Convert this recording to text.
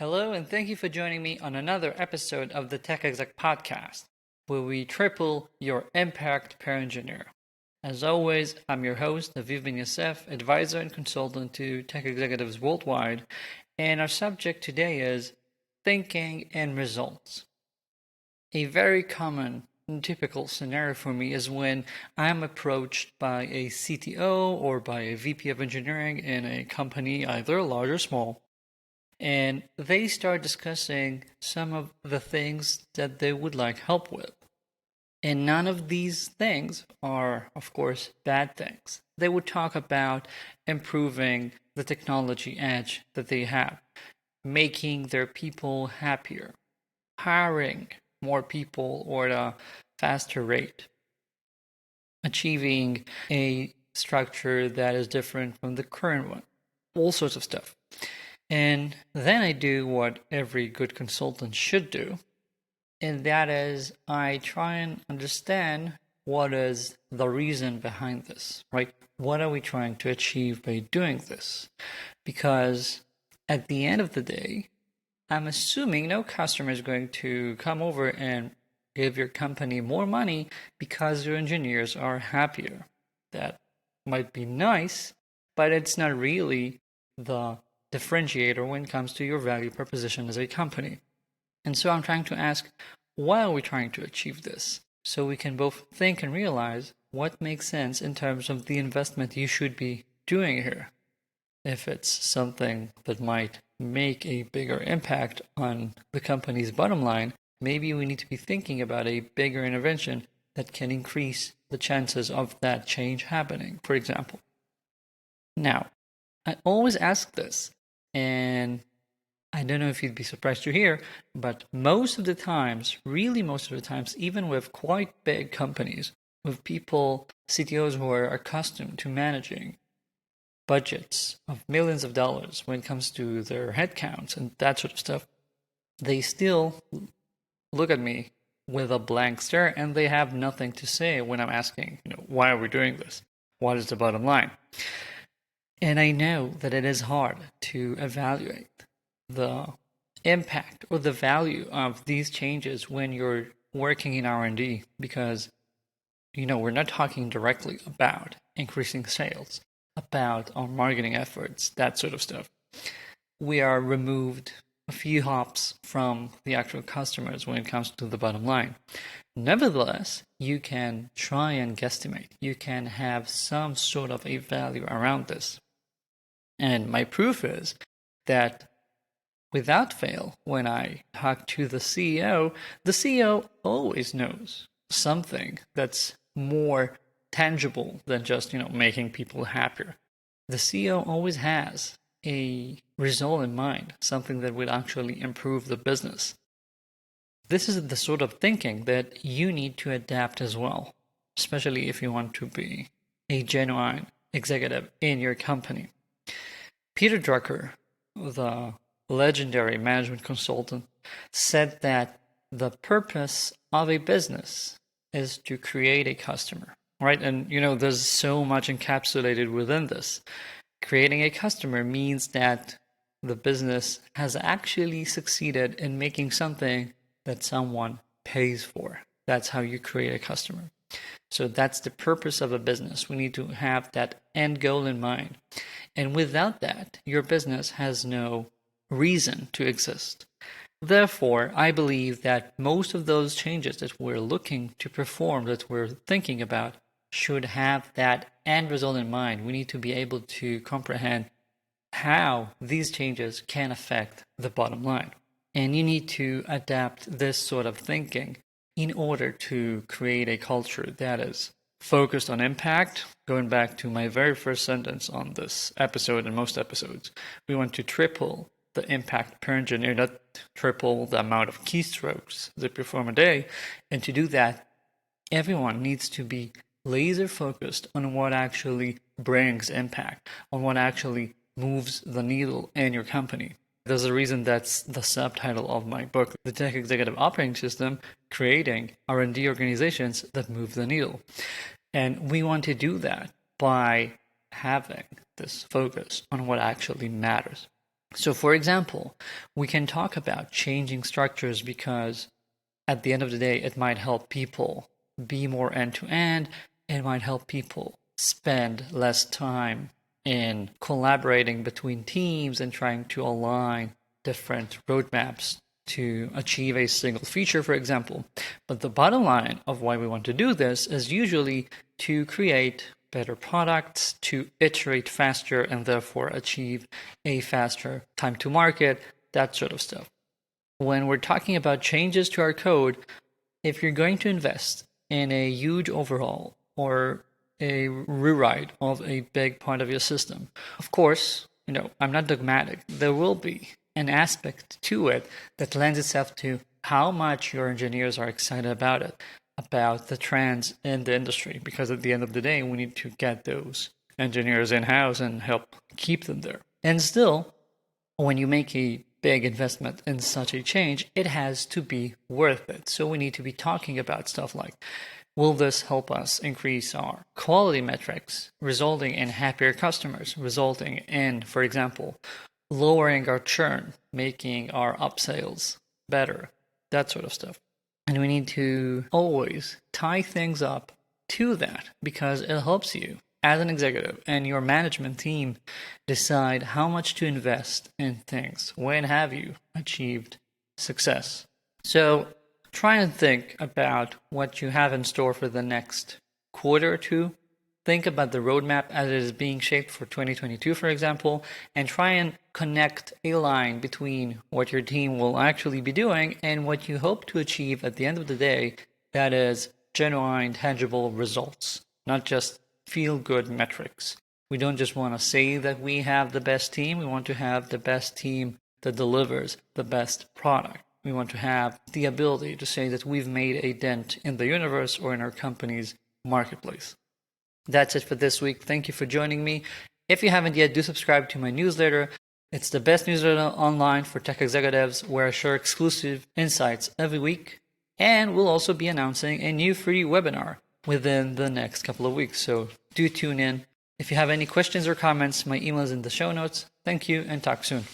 Hello, and thank you for joining me on another episode of the Tech Exec podcast, where we triple your impact per engineer. As always, I'm your host, Aviv Ben-Yosef, advisor and consultant to tech executives worldwide, and our subject today is thinking and results. A very common and typical scenario for me is when I'm approached by a CTO or by a VP of engineering in a company, either large or small, and they start discussing some of the things that they would like help with. And none of these things are, of course, bad things. They would talk about improving the technology edge that they have, making their people happier, hiring more people or at a faster rate, achieving a structure that is different from the current one, all sorts of stuff. And then I do what every good consultant should do, and that is I try and understand what is the reason behind this, right? What are we trying to achieve by doing this? Because at the end of the day, I'm assuming no customer is going to come over and give your company more money because your engineers are happier. That might be nice, but it's not really the differentiator when it comes to your value proposition as a company. And so I'm trying to ask, why are we trying to achieve this? So we can both think and realize what makes sense in terms of the investment you should be doing here. If it's something that might make a bigger impact on the company's bottom line, maybe we need to be thinking about a bigger intervention that can increase the chances of that change happening, for example. Now, I always ask this, and I don't know if you'd be surprised to hear, but most of the times, really most of the times, even with quite big companies, with people, CTOs who are accustomed to managing budgets of millions of dollars when it comes to their headcounts and that sort of stuff, they still look at me with a blank stare and they have nothing to say when I'm asking, why are we doing this? What is the bottom line? And I know that it is hard to evaluate the impact or the value of these changes when you're working in R&D because, we're not talking directly about increasing sales, about our marketing efforts, that sort of stuff. We are removed a few hops from the actual customers when it comes to the bottom line. Nevertheless, you can try and guesstimate. You can have some sort of a value around this. And my proof is that without fail, when I talk to the CEO always knows something that's more tangible than just, making people happier. The CEO always has a result in mind, something that would actually improve the business. This is the sort of thinking that you need to adapt as well, especially if you want to be a genuine executive in your company. Peter Drucker, the legendary management consultant, said that the purpose of a business is to create a customer, right? And, there's so much encapsulated within this. Creating a customer means that the business has actually succeeded in making something that someone pays for. That's how you create a customer. So that's the purpose of a business. We need to have that end goal in mind. And without that, your business has no reason to exist. Therefore, I believe that most of those changes that we're looking to perform, that we're thinking about, should have that end result in mind. We need to be able to comprehend how these changes can affect the bottom line. And you need to adapt this sort of thinking in order to create a culture that is focused on impact. Going back to my very first sentence on this episode and most episodes, we want to triple the impact per engineer, not triple the amount of keystrokes they perform a day. And to do that, everyone needs to be laser focused on what actually brings impact, on what actually moves the needle in your company. There's a reason that's the subtitle of my book, The Tech Executive Operating System, Creating R&D Organizations That Move the Needle. And we want to do that by having this focus on what actually matters. So for example, we can talk about changing structures because at the end of the day, it might help people be more end-to-end. It might help people spend less time in collaborating between teams and trying to align different roadmaps to achieve a single feature, for example. But the bottom line of why we want to do this is usually to create better products, to iterate faster, and therefore achieve a faster time to market, that sort of stuff. When we're talking about changes to our code, if you're going to invest in a huge overhaul or a rewrite of a big part of your system, of course, I'm not dogmatic. There will be an aspect to it that lends itself to how much your engineers are excited about it, about the trends in the industry, because at the end of the day, we need to get those engineers in-house and help keep them there. And still, when you make a big investment in such a change, it has to be worth it. So we need to be talking about stuff like, will this help us increase our quality metrics, resulting in happier customers, resulting in, for example, lowering our churn, making our upsales better, that sort of stuff. And we need to always tie things up to that because it helps you as an executive and your management team decide how much to invest in things. When have you achieved success? So try and think about what you have in store for the next quarter or two. Think about the roadmap as it is being shaped for 2022, for example, and try and connect a line between what your team will actually be doing and what you hope to achieve at the end of the day, that is genuine, tangible results, not just feel-good metrics. We don't just want to say that we have the best team. We want to have the best team that delivers the best product. We want to have the ability to say that we've made a dent in the universe or in our company's marketplace. That's it for this week. Thank you for joining me. If you haven't yet, do subscribe to my newsletter. It's the best newsletter online for tech executives where I share exclusive insights every week. And we'll also be announcing a new free webinar within the next couple of weeks. So do tune in. If you have any questions or comments, my email is in the show notes. Thank you and talk soon.